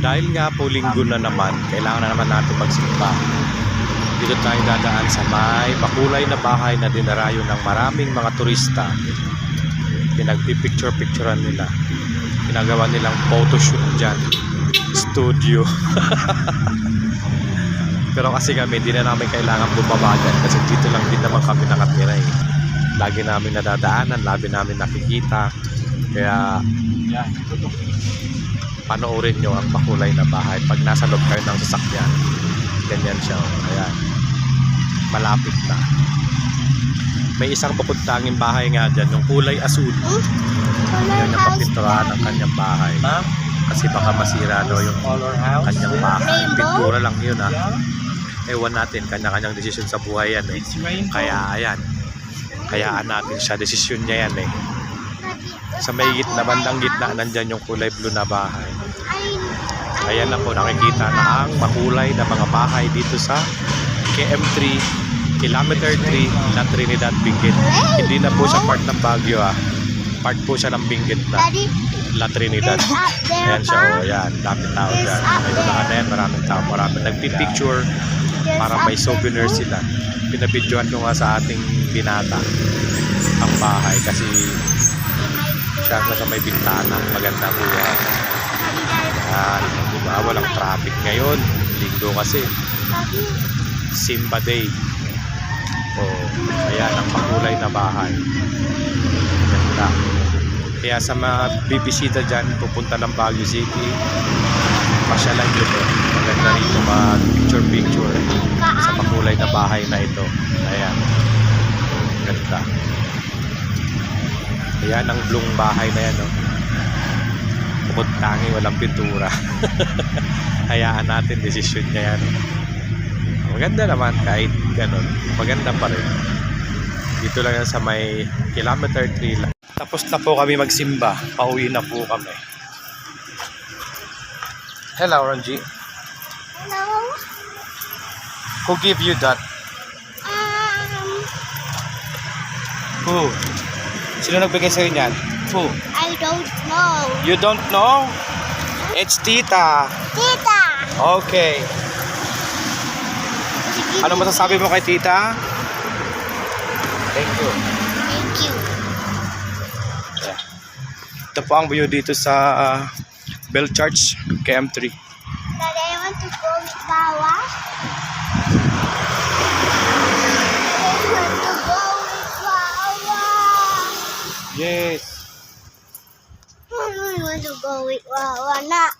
Dahil nga po linggo na naman, kailangan na naman natin magsimba. Dito tayo dadaan sa may makulay na bahay na dinarayo ng maraming mga turista. Pinagpipicture-picturean nila. Ginagawa nilang photoshoot dyan. Studio. Pero kasi kami, hindi na namin kailangan bumaba dyan kasi dito lang din naman kami nakatira eh. Lagi namin nadadaanan, lagi namin nakikita. Kaya, yan. Panoorin nyo ang makulay na bahay pag nasa loob kayo ng sasakyan. Ganyan siya. Ayan. Malapit na. May isang bukod-tanging bahay nga dyan, yung kulay asul. Yan yung kapinturahan ng kanyang bahay. Kasi baka masira daw yung kanyang bahay. Pintura lang yun ha. Ewan natin, kanya-kanyang desisyon sa buhay yan eh. Kaya ayan. Kayaan natin siya, desisyon niya yan eh. Sa may gitna, bandang gitna, nandyan yung kulay blue na bahay. Ayan na po, nakikita na ang makulay na mga bahay dito sa KM3, Kilometer 3 na Trinidad, Benguet. Hindi na po siya part ng Baguio ha. Part po siya ng Benguet na La Trinidad. Ayan siya, o yan, daming tao dyan. May unahan na yan, maraming tao, maraming nagpipicture para may souvenir sila. Pinabidyohan ko nga sa ating binata ang bahay kasi siya na may bintana, maganda po yan. Yan, diba, walang traffic ngayon, linggo kasi, Simba Day. O, ayan ang makulay na bahay. Ganda. Kaya sa mga bibisita dyan, pupunta ng Baguio City, pasyalan nyo to. Maganda rito mag-picture-picture sa makulay na bahay na ito. Ayan. Ganda. Ayan ang blue bahay na yan. Bukod tangi, walang pintura. Hayaan natin, desisyon niya yan. Maganda naman kahit ganun. Maganda pa rin. Dito lang yan sa may Kilometer 3 lang. Tapos na po kami magsimba. Pauwi na po kami. Hello, Ronji. Hello. Who gave you that? Who? Sino nagbigay sa'yo niyan? Who? I don't know. You don't know? It's Tita. Tita. Okay. Ano masasabi mo kay Tita? Thank you. Thank you. Yeah. Ito po ang view dito sa Bell Church, KM3. Daddy, I want to go with Bawa. I want to go with Bawa. Yes. I want to go with Bawa na.